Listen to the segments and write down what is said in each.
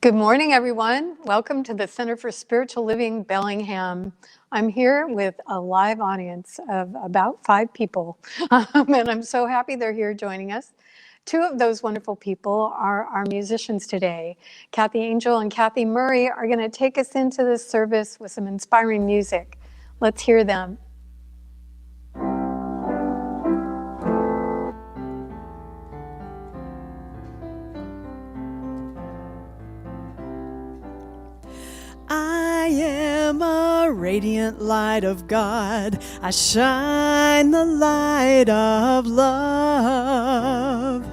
Good morning, everyone. Welcome to the Center for Spiritual Living, Bellingham. I'm here with a live audience of about 5 people, and I'm so happy they're here joining us. 2 of those wonderful people are our musicians today. Kathy Angel and Kathy Murray are going to take us into this service with some inspiring music. Let's hear them. I am a radiant light of God. I shine the light of love.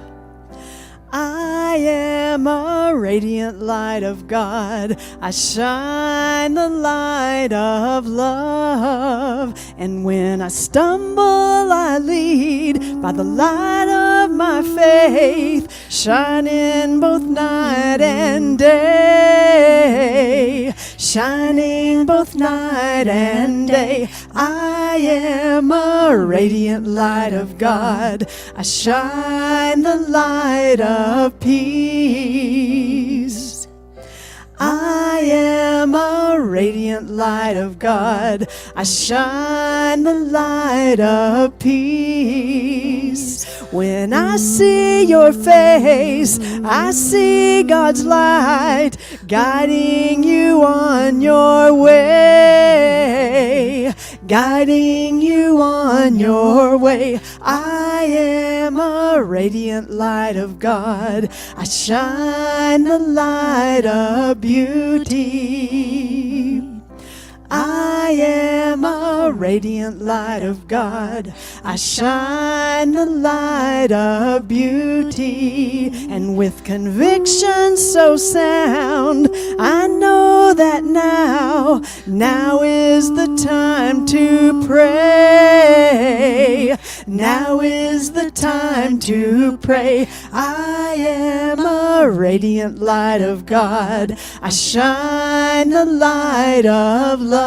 I am a radiant light of God. I shine the light of love. And when I stumble, I lead by the light of my faith, shining both night and day. Shining both night and day. I am a radiant light of God. I shine the light of peace. I am a radiant light of God. I shine the light of peace. When I see your face, I see God's light guiding you on your way. Guiding you on your way. I am a radiant light of God. I shine the light of beauty. I am a radiant light of God. I shine the light of beauty. And with conviction so sound, I know that now is the time to pray. Now is the time to pray. I am a radiant light of God. I shine the light of love.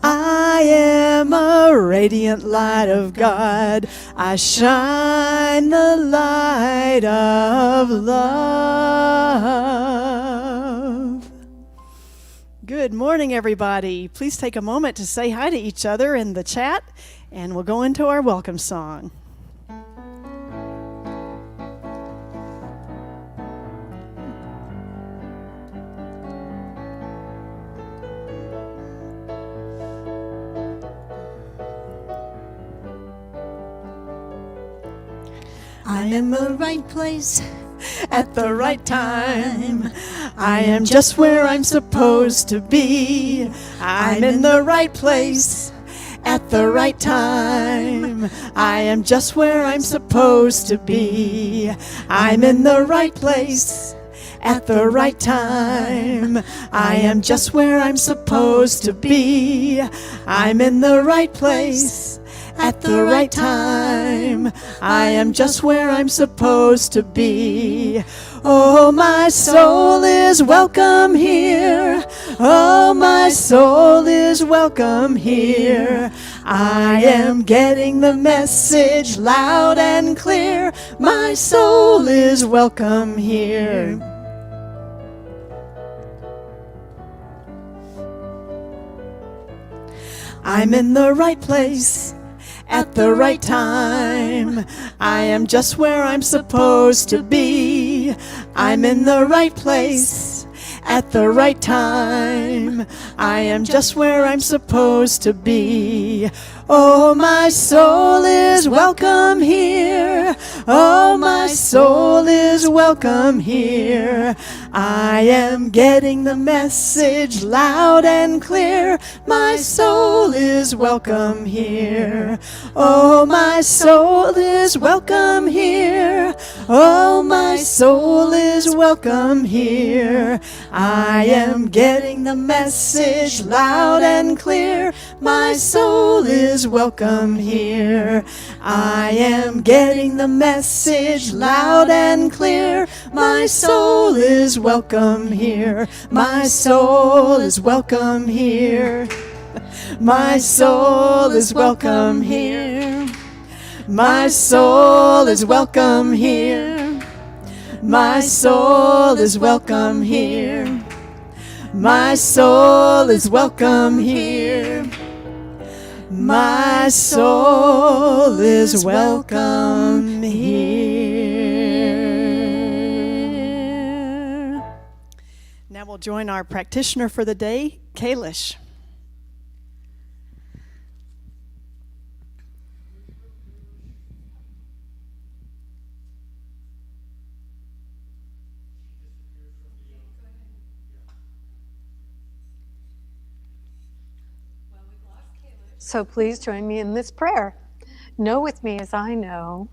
I am a radiant light of God. I shine the light of love. Good morning, everybody. Please take a moment to say hi to each other in the chat, and we'll go into our welcome song. I'm in the right place at the right time. I am just where I'm supposed to be. I'm in the right place at the right time. I am just where I'm supposed to be. I'm in the right place at the right time. I am just where I'm supposed to be. I'm in the right place at the right time. I am just where I'm supposed to be. Oh, my soul is welcome here. Oh, my soul is welcome here. I am getting the message loud and clear. My soul is welcome here. I'm in the right place at the right time. I am just where I'm supposed to be. I'm in the right place at the right time. I am just where I'm supposed to be. Oh, my soul is welcome here. Oh, my soul is welcome here. I am getting the message loud and clear. My soul is welcome here. Oh, my soul is welcome here. Oh, my soul is welcome here. I am getting the message loud and clear. My soul is welcome here. I am getting the message loud and clear. My soul is welcome here. My soul is welcome here. My soul is welcome here. My soul is welcome here. My soul is welcome here. My soul is welcome here. My soul is welcome here. Now we'll join our practitioner for the day, Kalish. So please join me in this prayer. Know with me as I know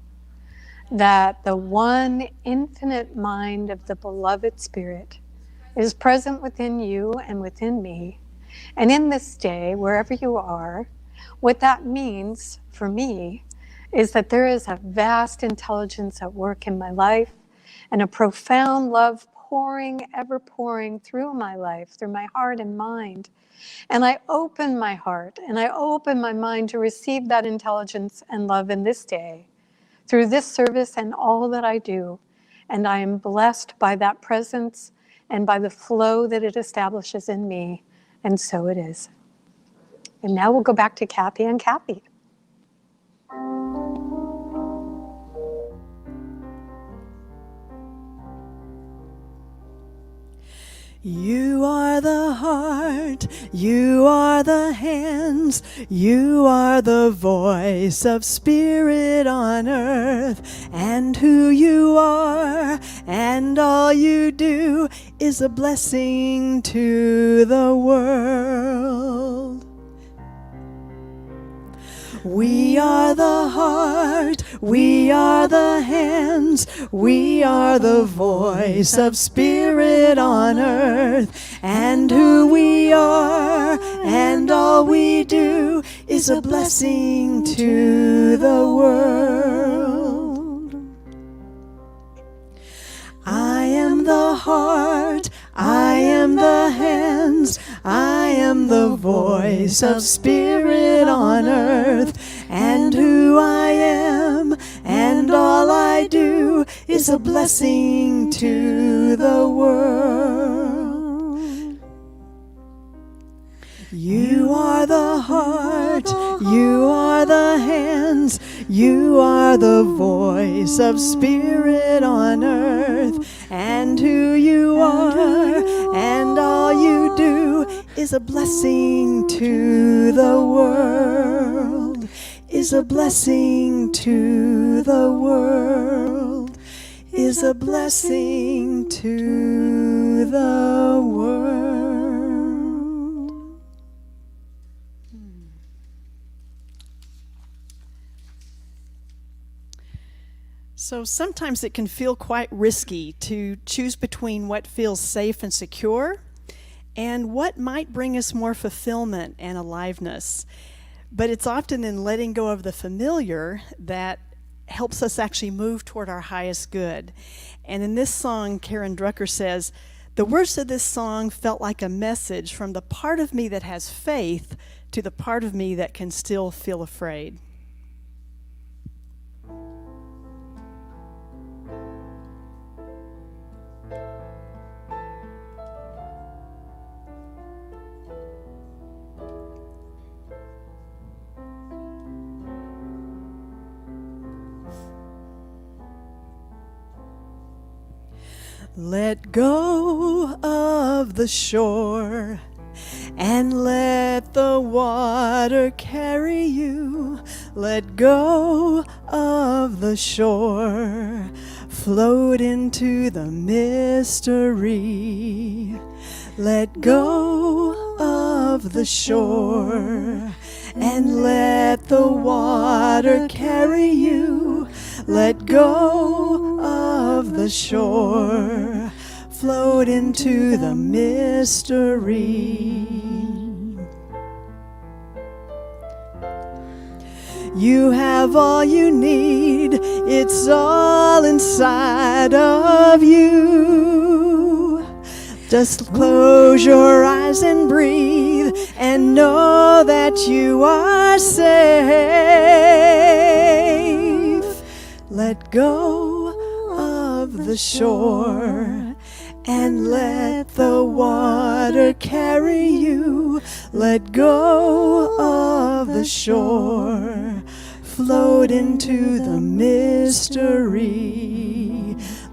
that the one infinite mind of the beloved Spirit is present within you and within me. And in this day, wherever you are, what that means for me is that there is a vast intelligence at work in my life and a profound love pouring, ever pouring through my life, through my heart and mind. And I open my heart and I open my mind to receive that intelligence and love in this day, through this service and all that I do. And I am blessed by that presence and by the flow that it establishes in me. And so it is. And now we'll go back to Kathy and Kathy. You are the heart, you are the hands, you are the voice of Spirit on earth, and who you are and all you do is a blessing to the world. We are the heart, we are the hands, we are the voice of Spirit on earth, and who we are and all we do is a blessing to the world. I am the heart, I am the hands, I am the voice of Spirit on earth, and who I am and all I do is a blessing to the world. You are the heart, you are the hands, you are the voice of Spirit on earth, and who you are and all you do is a blessing to the world, is a blessing to the world, is a blessing to the world. So sometimes it can feel quite risky to choose between what feels safe and secure and what might bring us more fulfillment and aliveness. But it's often in letting go of the familiar that helps us actually move toward our highest good. And in this song, Karen Drucker says, the words of this song felt like a message from the part of me that has faith to the part of me that can still feel afraid. Let go of the shore and let the water carry you. Let go of the shore, float into the mystery. Let go of the shore and let the water carry you. Let go of the shore, float into the mystery. You have all you need, it's all inside of you. Just close your eyes and breathe and know that you are safe. Let go of the the shore and let the water carry you. Let go of the shore, float into the mystery.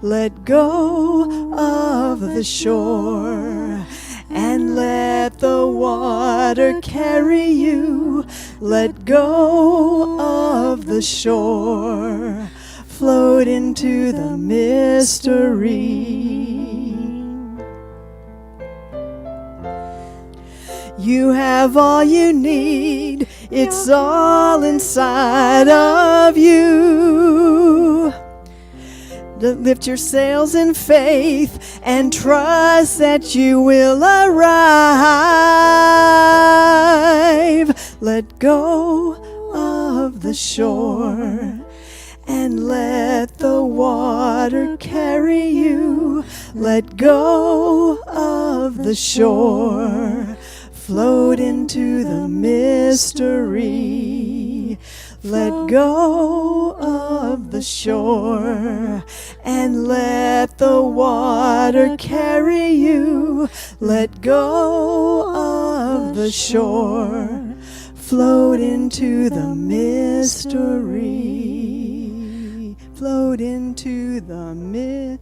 Let go of the shore and let the water carry you. Let go of the shore, float into the mystery. You have all you need, it's all inside of you. Lift your sails in faith and trust that you will arrive. Let go of the shore and let the water carry you. Let go of the shore, float into the mystery. Let go of the shore and let the water carry you. Let go of the shore, float into the mystery. Float into the mystery.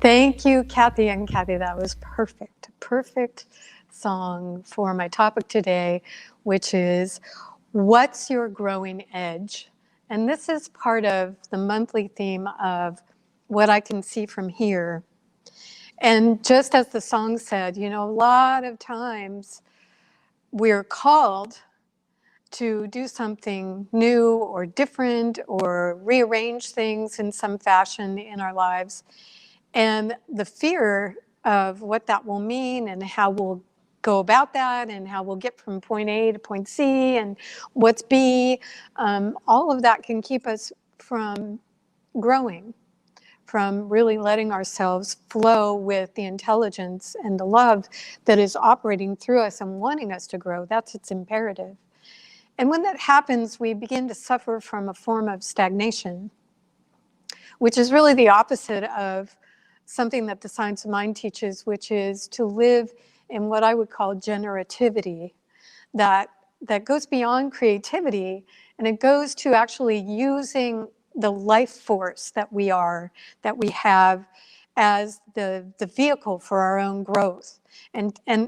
Thank you, Kathy. And Kathy, that was perfect. Perfect song for my topic today, which is what's your growing edge? And this is part of the monthly theme of what I can see from here. And just as the song said, you know, a lot of times we're called to do something new or different or rearrange things in some fashion in our lives. And the fear of what that will mean and how we'll go about that and how we'll get from point A to point C and what's B, all of that can keep us from growing, from really letting ourselves flow with the intelligence and the love that is operating through us and wanting us to grow. That's its imperative. And when that happens, we begin to suffer from a form of stagnation, which is really the opposite of something that the science of mind teaches, which is to live in what I would call generativity, that goes beyond creativity, and it goes to actually using the life force that we are, that we have, as the vehicle for our own growth. And in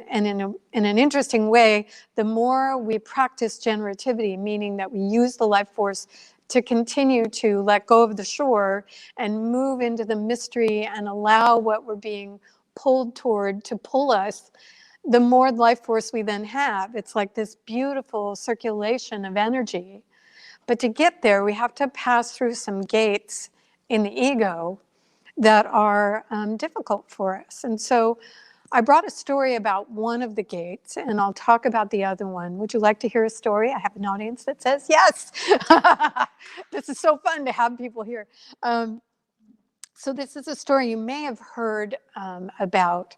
an interesting way, the more we practice generativity, meaning that we use the life force to continue to let go of the shore and move into the mystery and allow what we're being pulled toward to pull us, the more life force we then have. It's like this beautiful circulation of energy. But to get there, we have to pass through some gates in the ego that are difficult for us. And so I brought a story about one of the gates, and I'll talk about the other one. Would you like to hear a story? I have an audience that says yes. This is so fun to have people here. So this is a story you may have heard about.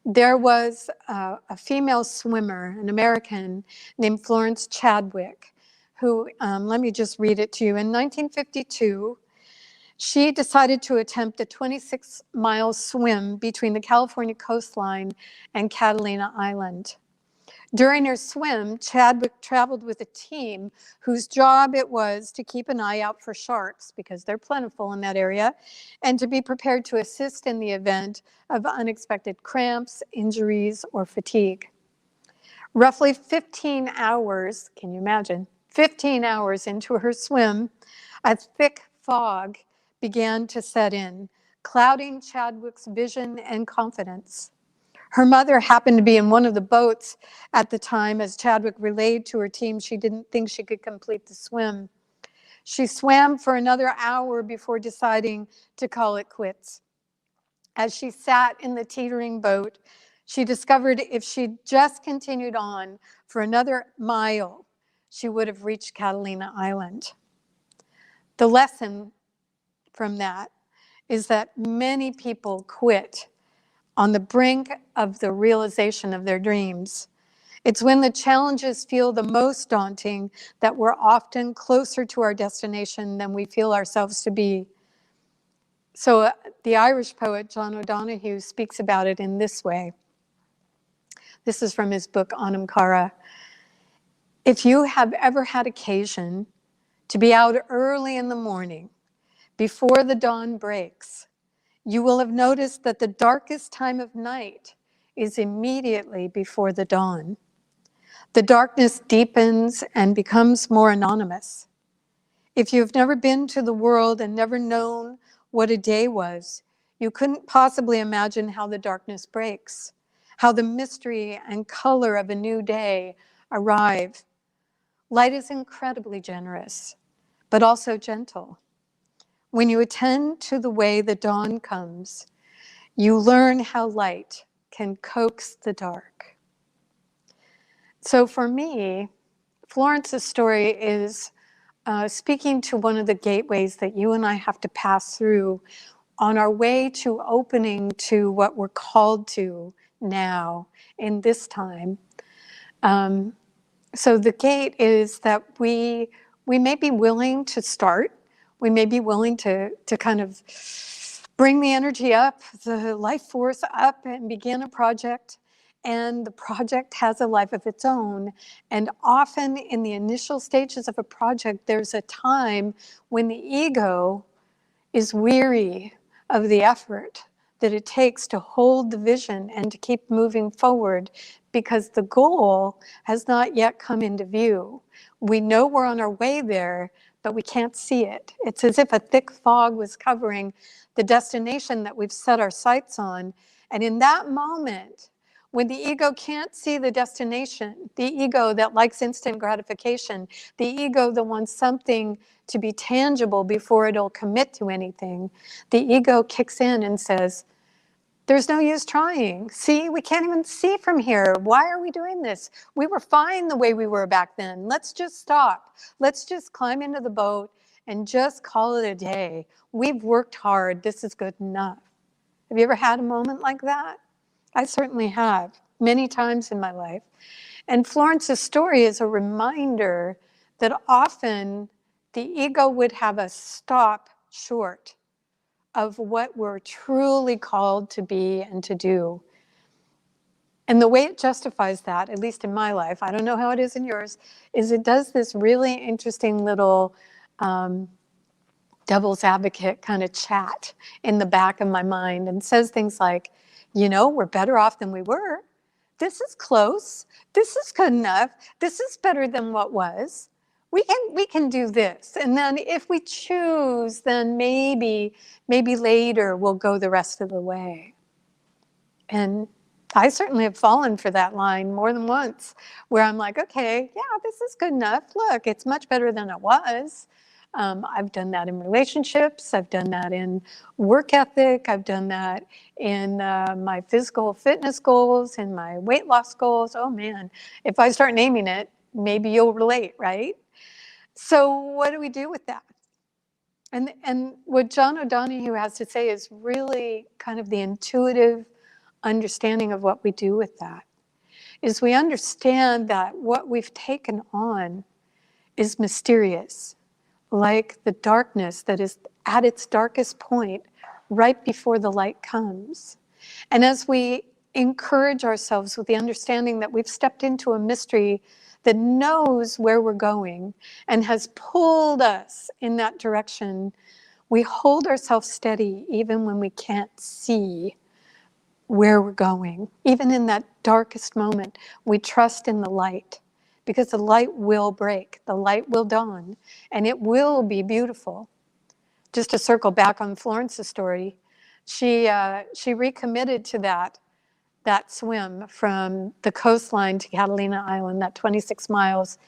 There was a female swimmer, an American, named Florence Chadwick, who, let me just read it to you. In 1952, she decided to attempt a 26-mile swim between the California coastline and Catalina Island. During her swim, Chadwick traveled with a team whose job it was to keep an eye out for sharks, because they're plentiful in that area, and to be prepared to assist in the event of unexpected cramps, injuries, or fatigue. Roughly 15 hours, can you imagine, 15 hours into her swim, a thick fog began to set in, clouding Chadwick's vision and confidence. Her mother happened to be in one of the boats at the time. As Chadwick relayed to her team, she didn't think she could complete the swim. She swam for another hour before deciding to call it quits. As she sat in the teetering boat, she discovered if she'd just continued on for another mile, she would have reached Catalina Island. The lesson from that is that many people quit on the brink of the realization of their dreams. It's when the challenges feel the most daunting that we're often closer to our destination than we feel ourselves to be. So the Irish poet John O'Donohue speaks about it in this way. This is from his book, Anam Cara. If you have ever had occasion to be out early in the morning, before the dawn breaks, you will have noticed that the darkest time of night is immediately before the dawn. The darkness deepens and becomes more anonymous. If you've never been to the world and never known what a day was, you couldn't possibly imagine how the darkness breaks, how the mystery and color of a new day arrive. Light is incredibly generous, but also gentle. When you attend to the way the dawn comes, you learn how light can coax the dark. So for me, Florence's story is speaking to one of the gateways that you and I have to pass through on our way to opening to what we're called to now in this time. So the gate is that we may be willing to start. We may be willing to kind of bring the energy up, the life force up, and begin a project. And the project has a life of its own. And often in the initial stages of a project, there's a time when the ego is weary of the effort that it takes to hold the vision and to keep moving forward, because the goal has not yet come into view. We know we're on our way there, but we can't see it. It's as if a thick fog was covering the destination that we've set our sights on. And in that moment, when the ego can't see the destination, the ego that likes instant gratification, the ego that wants something to be tangible before it'll commit to anything, the ego kicks in and says, there's no use trying. See, we can't even see from here. Why are we doing this? We were fine the way we were back then. Let's just stop. Let's just climb into the boat and just call it a day. We've worked hard. This is good enough. Have you ever had a moment like that? I certainly have, many times in my life. And Florence's story is a reminder that often the ego would have us stop short of what we're truly called to be and to do. And the way it justifies that, at least in my life, I don't know how it is in yours, is it does this really interesting little devil's advocate kind of chat in the back of my mind and says things like, you know, we're better off than we were. This is close. This is good enough. This is better than what was. We can do this. And then if we choose, then maybe later we'll go the rest of the way. And I certainly have fallen for that line more than once, where I'm like, okay, yeah, this is good enough. Look, it's much better than it was. I've done that in relationships. I've done that in work ethic. I've done that in my physical fitness goals, in my weight loss goals. Oh man, if I start naming it, maybe you'll relate, right? So what do we do with that? And what John O'Donohue has to say is really kind of the intuitive understanding of what we do with that. Is we understand that what we've taken on is mysterious, like the darkness that is at its darkest point right before the light comes. And as we encourage ourselves with the understanding that we've stepped into a mystery that knows where we're going and has pulled us in that direction, we hold ourselves steady even when we can't see where we're going. Even in that darkest moment, we trust in the light, because the light will break, the light will dawn, and it will be beautiful. Just to circle back on Florence's story, she recommitted to that swim from the coastline to Catalina Island, that 26 miles.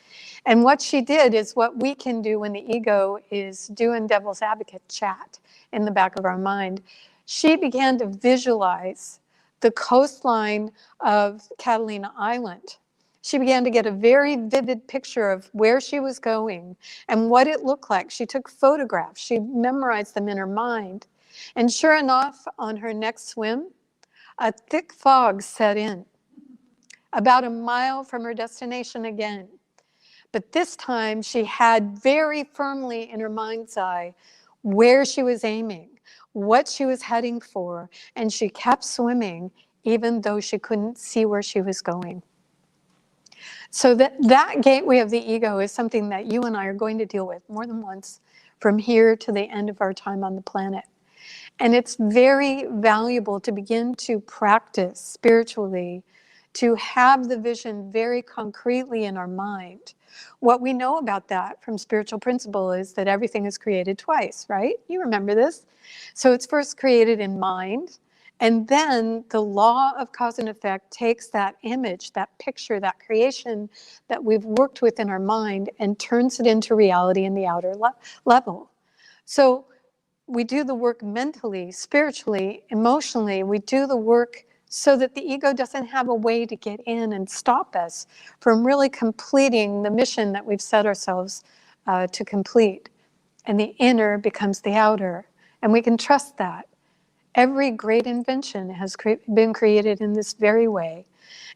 And what she did is what we can do when the ego is doing devil's advocate chat in the back of our mind. She began to visualize the coastline of Catalina Island. She began to get a very vivid picture of where she was going and what it looked like. She took photographs. She memorized them in her mind. And sure enough, on her next swim, a thick fog set in. about a mile from her destination again. But this time she had very firmly in her mind's eye where she was aiming, what she was heading for, and she kept swimming even though she couldn't see where she was going. So that gateway of the ego is something that you and I are going to deal with more than once from here to the end of our time on the planet. And it's very valuable to begin to practice spiritually, to have the vision very concretely in our mind. What we know about that from spiritual principle is that everything is created twice, right? You remember this. So it's first created in mind, and then the law of cause and effect takes that image, that picture, that creation that we've worked with in our mind and turns it into reality in the outer level. So we do the work mentally, spiritually, emotionally. We do the work so that the ego doesn't have a way to get in and stop us from really completing the mission that we've set ourselves to complete. And the inner becomes the outer. And we can trust that. Every great invention has been created in this very way.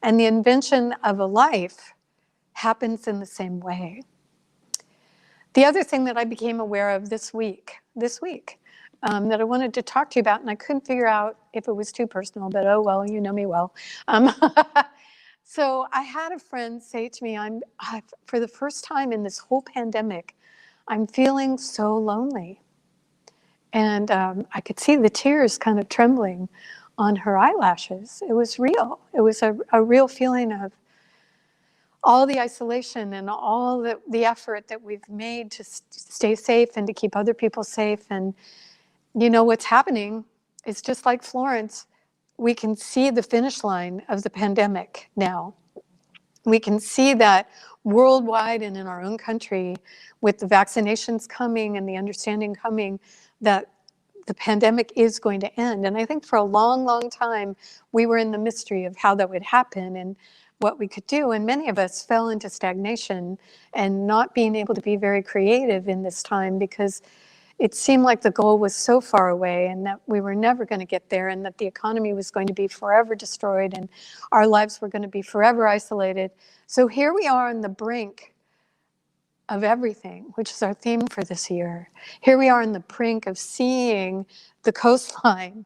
And the invention of a life happens in the same way. The other thing that I became aware of this week, that I wanted to talk to you about, and I couldn't figure out if it was too personal, but oh well, you know me well. So I had a friend say to me, for the first time in this whole pandemic, I'm feeling so lonely. And I could see the tears kind of trembling on her eyelashes. It was real. It was a real feeling of all the isolation and all the effort that we've made to stay safe and to keep other people safe. And you know what's happening is just like Florence, we can see the finish line of the pandemic now. We can see that worldwide and in our own country, with the vaccinations coming and the understanding coming, that the pandemic is going to end. And I think for a long, long time, we were in the mystery of how that would happen and what we could do. And many of us fell into stagnation and not being able to be very creative in this time because it seemed like the goal was so far away and that we were never going to get there and that the economy was going to be forever destroyed and our lives were going to be forever isolated. So here we are on the brink of everything, which is our theme for this year. Here we are on the brink of seeing the coastline,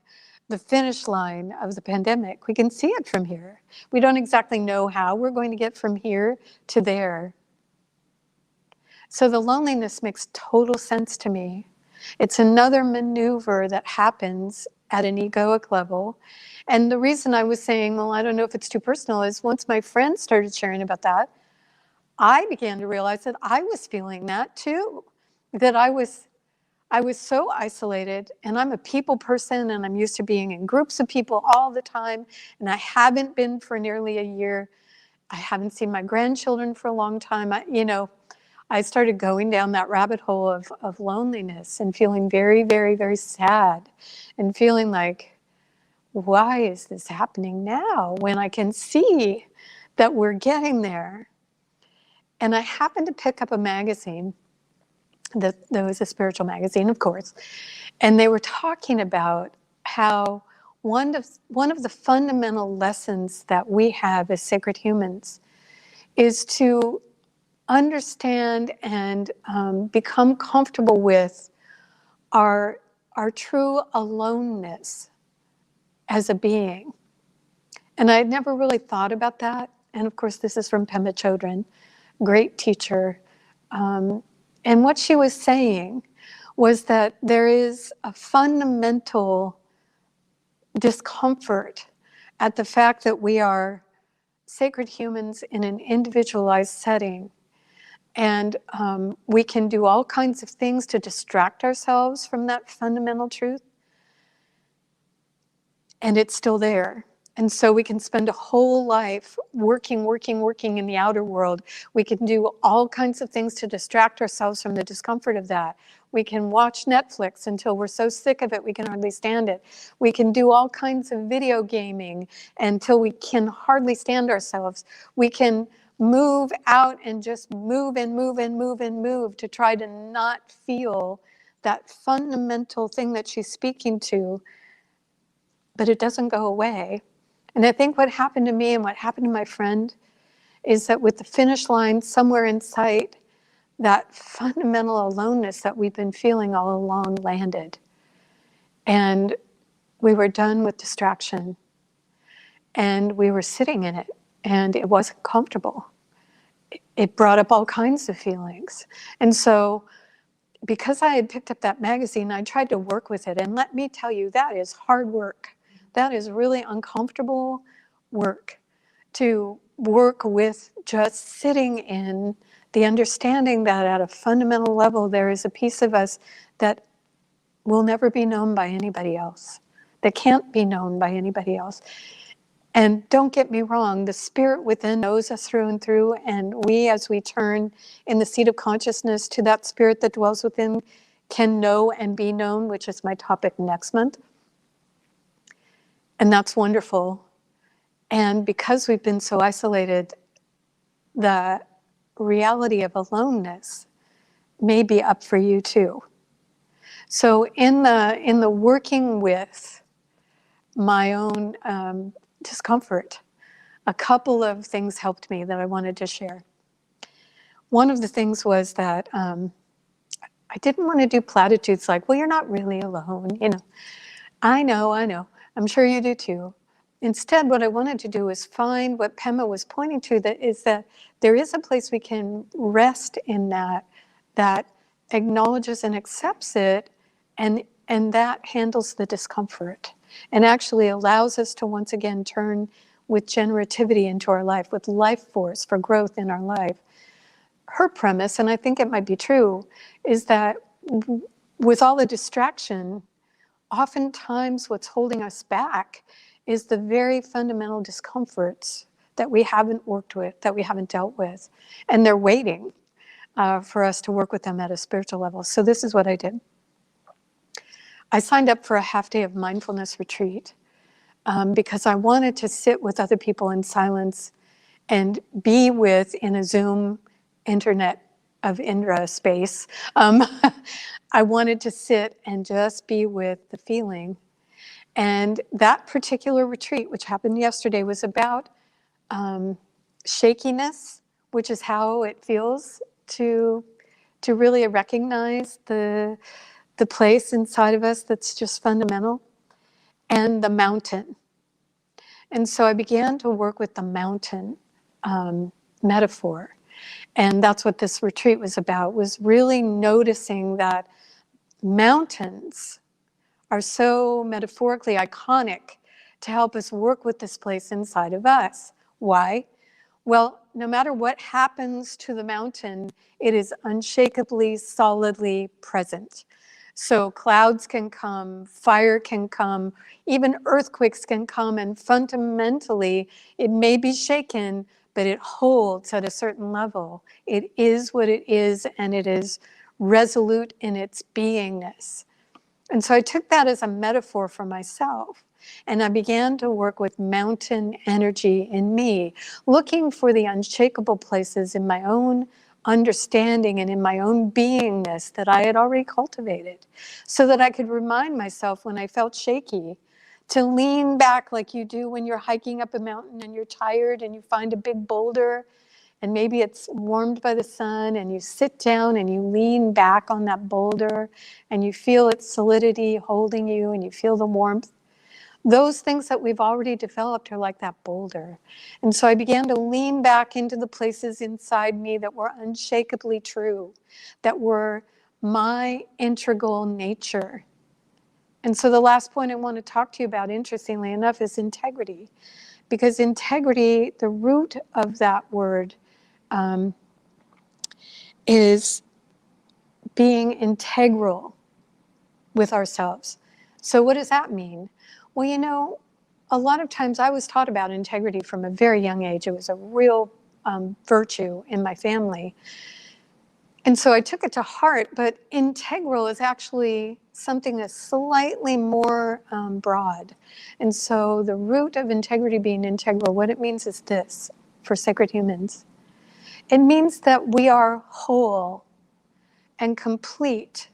the finish line of the pandemic. We can see it from here. We don't exactly know how we're going to get from here to there. So the loneliness makes total sense to me. It's another maneuver that happens at an egoic level. And the reason I was saying, well, I don't know if it's too personal, is once my friends started sharing about that, I began to realize that I was feeling that too, that I was so isolated, and I'm a people person, and I'm used to being in groups of people all the time, and I haven't been for nearly a year. I haven't seen my grandchildren for a long time. I started going down that rabbit hole of loneliness and feeling very, very, very sad and feeling like, why is this happening now when I can see that we're getting there? And I happened to pick up a magazine. That was a spiritual magazine, of course. And they were talking about how one of the fundamental lessons that we have as sacred humans is to understand and become comfortable with our true aloneness as a being. And I had never really thought about that. And of course, this is from Pema Chodron, great teacher. And what she was saying was that there is a fundamental discomfort at the fact that we are sacred humans in an individualized setting. And we can do all kinds of things to distract ourselves from that fundamental truth. And it's still there. And so we can spend a whole life working in the outer world. We can do all kinds of things to distract ourselves from the discomfort of that. We can watch Netflix until we're so sick of it we can hardly stand it. We can do all kinds of video gaming until we can hardly stand ourselves. We can move out and just move to try to not feel that fundamental thing that she's speaking to, but it doesn't go away. And I think what happened to me and what happened to my friend is that with the finish line somewhere in sight, that fundamental aloneness that we've been feeling all along landed. And we were done with distraction. And we were sitting in it. And it wasn't comfortable. It brought up all kinds of feelings. And so because I had picked up that magazine, I tried to work with it. And let me tell you, that is hard work. That is really uncomfortable work, to work with just sitting in the understanding that at a fundamental level, there is a piece of us that will never be known by anybody else, that can't be known by anybody else. And don't get me wrong, the spirit within knows us through and through, and we, as we turn in the seat of consciousness to that spirit that dwells within, can know and be known, which is my topic next month. And that's wonderful. And because we've been so isolated, the reality of aloneness may be up for you too. So in the working with my own discomfort, a couple of things helped me that I wanted to share. One of the things was that I didn't want to do platitudes like, well, you're not really alone. I know. I'm sure you do too. Instead, what I wanted to do is find what Pema was pointing to, that there is a place we can rest in that acknowledges and accepts it, and that handles the discomfort and actually allows us to once again turn with generativity into our life, with life force for growth in our life. Her premise, and I think it might be true, is that with all the distraction, oftentimes what's holding us back is the very fundamental discomforts that we haven't worked with, that we haven't dealt with. And they're waiting for us to work with them at a spiritual level. So this is what I did. I signed up for a half day of mindfulness retreat because I wanted to sit with other people in silence and be with, in a Zoom internet of Indra space, I wanted to sit and just be with the feeling. And that particular retreat, which happened yesterday, was about shakiness, which is how it feels to really recognize the place inside of us that's just fundamental, and the mountain. And so I began to work with the mountain metaphor. And that's what this retreat was about, was really noticing that mountains are so metaphorically iconic to help us work with this place inside of us. Why? Well, no matter what happens to the mountain, it is unshakably, solidly present. So clouds can come, fire can come, even earthquakes can come, and fundamentally, it may be shaken, but it holds at a certain level. It is what it is, and it is resolute in its beingness. And so I took that as a metaphor for myself. And I began to work with mountain energy in me, looking for the unshakable places in my own understanding and in my own beingness that I had already cultivated, so that I could remind myself when I felt shaky to lean back like you do when you're hiking up a mountain and you're tired and you find a big boulder and maybe it's warmed by the sun, and you sit down and you lean back on that boulder and you feel its solidity holding you and you feel the warmth. Those things that we've already developed are like that boulder. And so I began to lean back into the places inside me that were unshakably true, that were my integral nature. And so the last point I want to talk to you about, interestingly enough, is integrity. Because integrity, the root of that word, is being integral with ourselves. So what does that mean? Well, a lot of times I was taught about integrity from a very young age. It was a real virtue in my family. And so I took it to heart, but integral is actually something that's slightly more broad. And so the root of integrity being integral, what it means is this, for sacred humans. It means that we are whole and complete,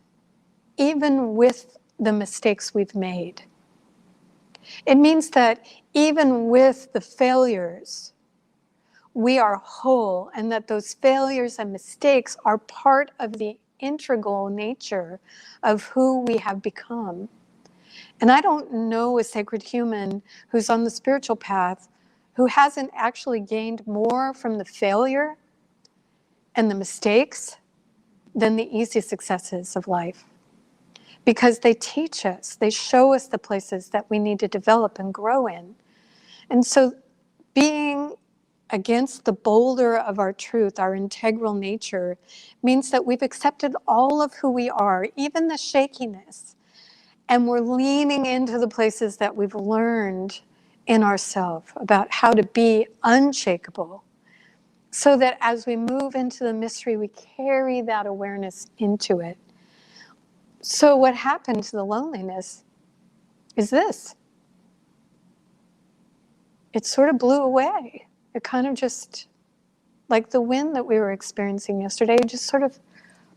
even with the mistakes we've made. It means that even with the failures, we are whole, and that those failures and mistakes are part of the integral nature of who we have become. And I don't know a sacred human who's on the spiritual path who hasn't actually gained more from the failure and the mistakes than the easy successes of life. Because they teach us, they show us the places that we need to develop and grow in. And so being against the boulder of our truth, our integral nature, means that we've accepted all of who we are, even the shakiness, and we're leaning into the places that we've learned in ourselves about how to be unshakable, so that as we move into the mystery, we carry that awareness into it. So what happened to the loneliness is this. It sort of blew away. It kind of just, like the wind that we were experiencing yesterday, just sort of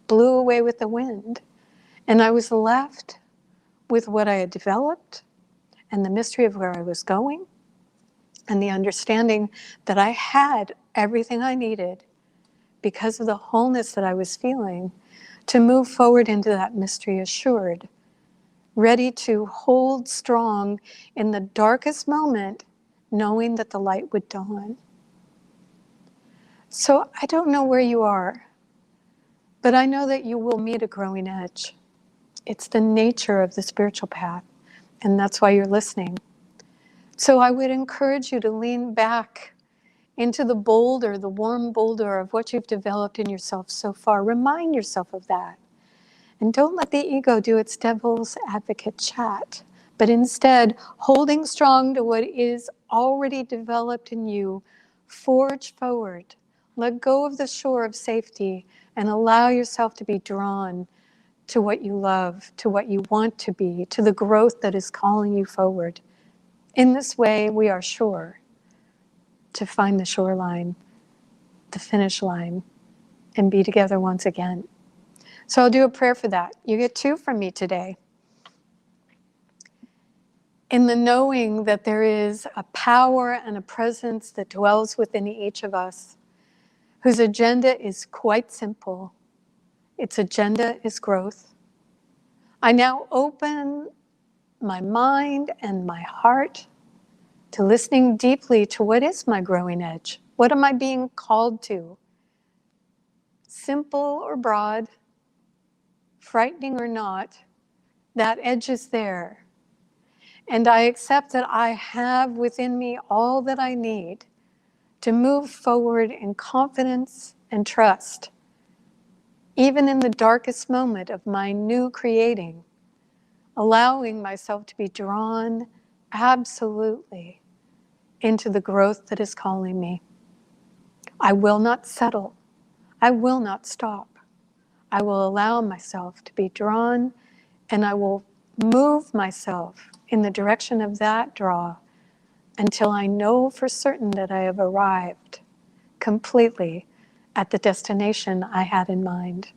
blew away with the wind. And I was left with what I had developed and the mystery of where I was going and the understanding that I had everything I needed because of the wholeness that I was feeling to move forward into that mystery assured, ready to hold strong in the darkest moment, knowing that the light would dawn. So I don't know where you are, but I know that you will meet a growing edge. It's the nature of the spiritual path, and that's why you're listening. So I would encourage you to lean back into the boulder, the warm boulder of what you've developed in yourself so far. Remind yourself of that. And don't let the ego do its devil's advocate chat, but instead, holding strong to what is already developed in you, forge forward. Let go of the shore of safety and allow yourself to be drawn to what you love, to what you want to be, to the growth that is calling you forward. In this way, we are sure to find the shoreline, the finish line, and be together once again. So I'll do a prayer for that. You get 2 from me today. In the knowing that there is a power and a presence that dwells within each of us, whose agenda is quite simple. Its agenda is growth. I now open my mind and my heart to listening deeply to what is my growing edge. What am I being called to? Simple or broad, frightening or not, that edge is there. And I accept that I have within me all that I need to move forward in confidence and trust, even in the darkest moment of my new creating, allowing myself to be drawn absolutely into the growth that is calling me. I will not settle. I will not stop. I will allow myself to be drawn, and I will move myself in the direction of that draw until I know for certain that I have arrived completely at the destination I had in mind.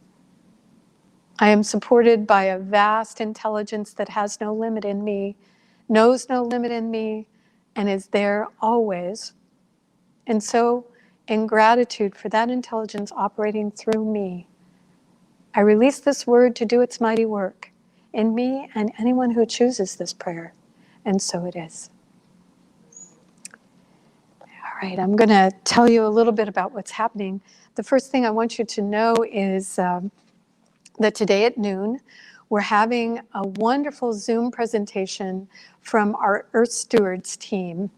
I am supported by a vast intelligence that has no limit in me, knows no limit in me, and is there always. And so, in gratitude for that intelligence operating through me, I release this word to do its mighty work in me and anyone who chooses this prayer. And so it is. All right, I'm going to tell you a little bit about what's happening. The first thing I want you to know is that today at noon, we're having a wonderful Zoom presentation from our Earth Stewards team.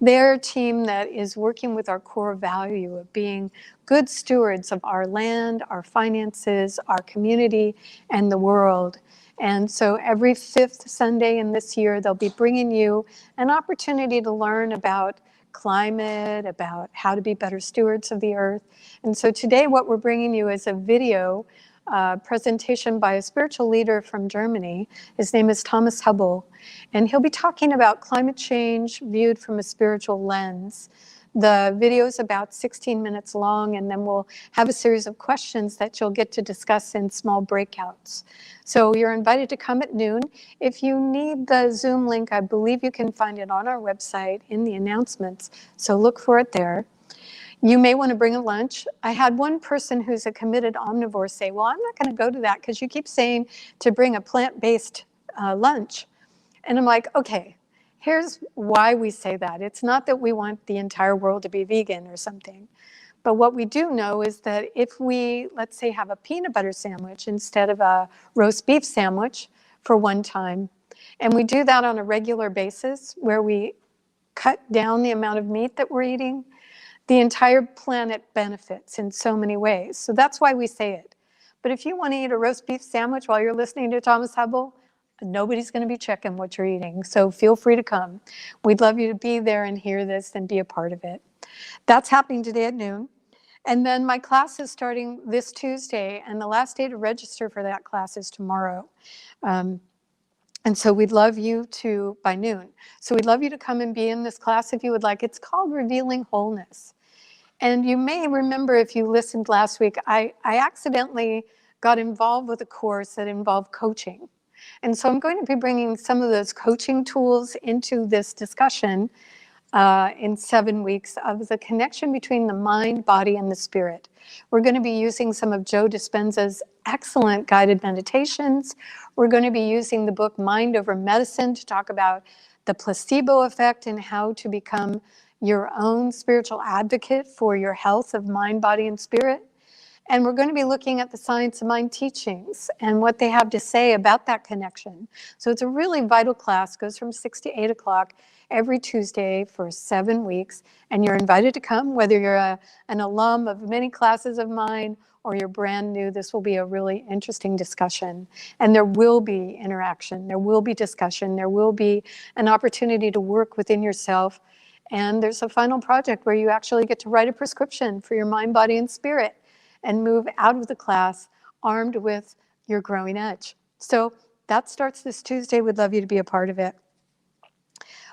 They're a team that is working with our core value of being good stewards of our land, our finances, our community, and the world. And so every 5th Sunday in this year, they'll be bringing you an opportunity to learn about climate, about how to be better stewards of the earth. And so today what we're bringing you is a video presentation by a spiritual leader from Germany. His name is Thomas Hubble, and he'll be talking about climate change viewed from a spiritual lens. The video is about 16 minutes long, and then we'll have a series of questions that you'll get to discuss in small breakouts. So you're invited to come at noon. If you need the Zoom link, I believe you can find it on our website in the announcements, so look for it there. You may want to bring a lunch. I had one person who's a committed omnivore say, well, I'm not going to go to that because you keep saying to bring a plant-based lunch. And I'm like, okay, here's why we say that. It's not that we want the entire world to be vegan or something. But what we do know is that if we, let's say, have a peanut butter sandwich instead of a roast beef sandwich for one time, and we do that on a regular basis where we cut down the amount of meat that we're eating, the entire planet benefits in so many ways. So that's why we say it. But if you want to eat a roast beef sandwich while you're listening to Thomas Hubble, nobody's going to be checking what you're eating. So feel free to come. We'd love you to be there and hear this and be a part of it. That's happening today at noon. And then my class is starting this Tuesday, and the last day to register for that class is tomorrow. And so we'd love you to, by noon. So we'd love you to come and be in this class if you would like. It's called Revealing Wholeness. And you may remember if you listened last week, I accidentally got involved with a course that involved coaching. And so I'm going to be bringing some of those coaching tools into this discussion in 7 weeks of the connection between the mind, body, and the spirit. We're going to be using some of Joe Dispenza's excellent guided meditations. We're going to be using the book Mind Over Medicine to talk about the placebo effect and how to become your own spiritual advocate for your health of mind, body, and spirit. And we're going to be looking at the Science of Mind teachings and what they have to say about that connection. So it's a really vital class, goes from 6 to 8 o'clock every Tuesday for 7 weeks. And you're invited to come, whether you're an alum of many classes of mine or you're brand new. This will be a really interesting discussion. And there will be interaction, there will be discussion, there will be an opportunity to work within yourself. And there's a final project where you actually get to write a prescription for your mind, body, and spirit, and move out of the class armed with your growing edge. So that starts this Tuesday. We'd love you to be a part of it.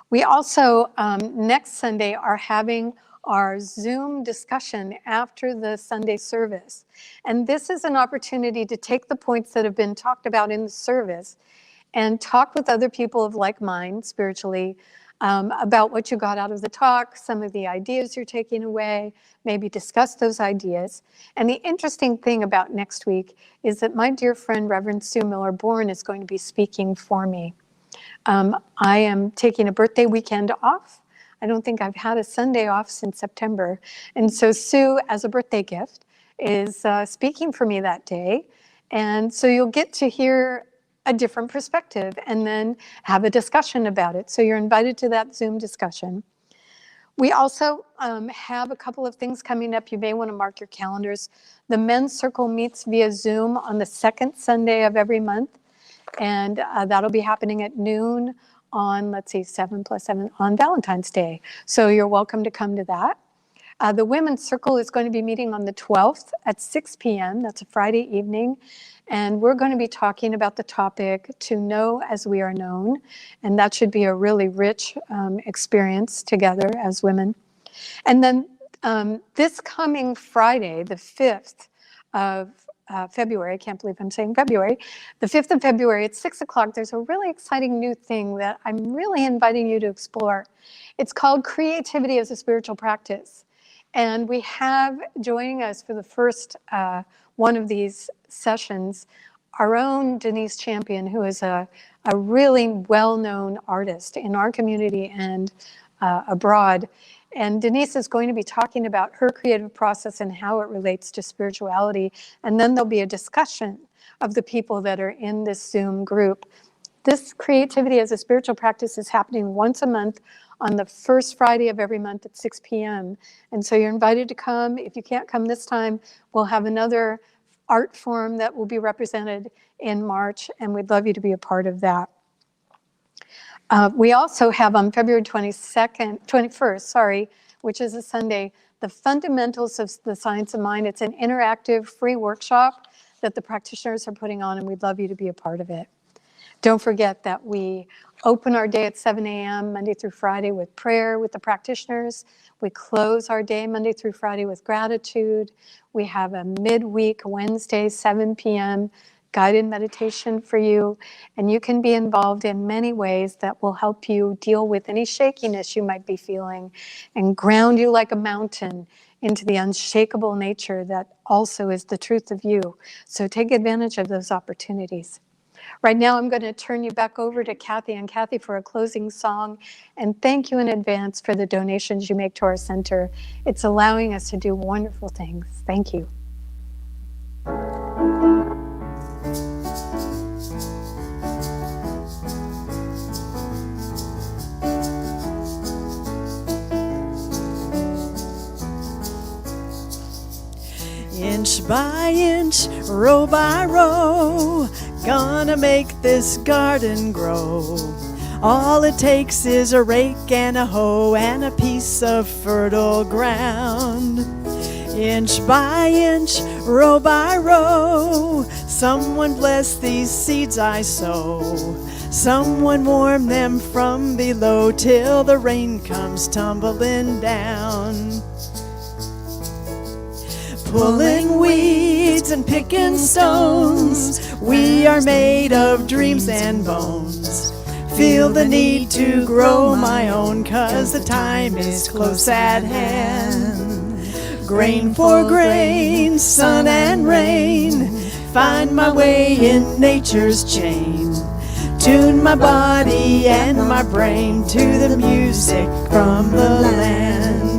We also, next Sunday, are having our Zoom discussion after the Sunday service. And this is an opportunity to take the points that have been talked about in the service and talk with other people of like mind spiritually about what you got out of the talk, some of the ideas you're taking away, maybe discuss those ideas. And the interesting thing about next week is that my dear friend, Reverend Sue Miller-Bourne, is going to be speaking for me. I am taking a birthday weekend off. I don't think I've had a Sunday off since September. And so Sue, as a birthday gift, is speaking for me that day. And so you'll get to hear a different perspective and then have a discussion about it. So you're invited to that Zoom discussion. We also have a couple of things coming up. You may want to mark your calendars. The Men's Circle meets via Zoom on the second Sunday of every month. And that'll be happening at noon on, let's see, 7+7 on Valentine's Day. So you're welcome to come to that. The Women's Circle is going to be meeting on the 12th at 6 p.m. That's a Friday evening. And we're going to be talking about the topic, To Know as We Are Known. And that should be a really rich experience together as women. And then this coming Friday, the 5th of February, I can't believe I'm saying February, the 5th of February at 6 o'clock, there's a really exciting new thing that I'm really inviting you to explore. It's called Creativity as a Spiritual Practice. And we have joining us for the first one of these sessions, our own Denise Champion, who is a really well-known artist in our community and abroad. And Denise is going to be talking about her creative process and how it relates to spirituality. And then there'll be a discussion of the people that are in this Zoom group. This Creativity as a Spiritual Practice is happening once a month on the first Friday of every month at 6 p.m. And so you're invited to come. If you can't come this time, we'll have another art form that will be represented in March, and we'd love you to be a part of that. We also have on February 21st, which is a Sunday, the Fundamentals of the Science of Mind. It's an interactive free workshop that the practitioners are putting on, and we'd love you to be a part of it. Don't forget that we open our day at 7 a.m. Monday through Friday with prayer with the practitioners. We close our day Monday through Friday with gratitude. We have a midweek Wednesday, 7 p.m. guided meditation for you. And you can be involved in many ways that will help you deal with any shakiness you might be feeling and ground you like a mountain into the unshakable nature that also is the truth of you. So take advantage of those opportunities. Right now, I'm going to turn you back over to Kathy and Kathy for a closing song. And thank you in advance for the donations you make to our center. It's allowing us to do wonderful things. Thank you. Inch by inch, row by row, gonna make this garden grow. All it takes is a rake and a hoe and a piece of fertile ground. Inch by inch, row by row, someone bless these seeds I sow. Someone warm them from below till the rain comes tumbling down. Pulling weeds and picking stones, we are made of dreams and bones. Feel the need to grow my own, 'cause the time is close at hand. Grain for grain, sun and rain, find my way in nature's chain. Tune my body and my brain to the music from the land.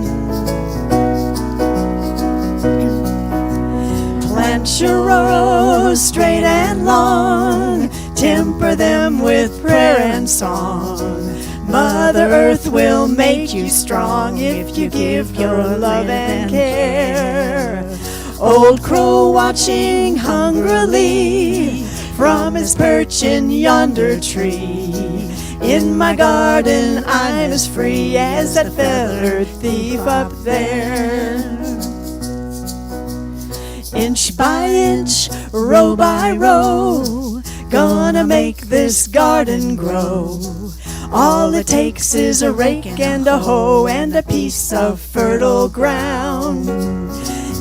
Plant your rows straight and long, temper them with prayer and song. Mother Earth will make you strong if you give your love and care. Old crow watching hungrily from his perch in yonder tree. In my garden I'm as free as that feathered thief up there. Inch by inch, row by row, gonna make this garden grow. All it takes is a rake and a hoe and a piece of fertile ground.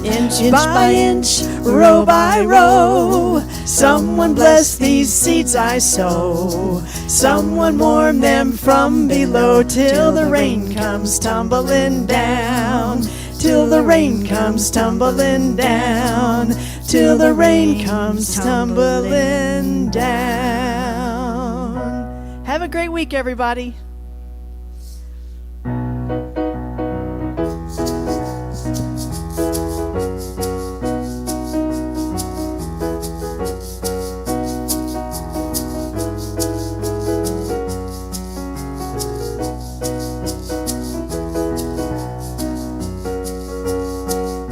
Inch by inch, row by row, someone bless these seeds I sow. Someone warm them from below till the rain comes tumbling down. Till the rain comes tumbling down. Till the rain comes tumbling down. Have a great week, everybody.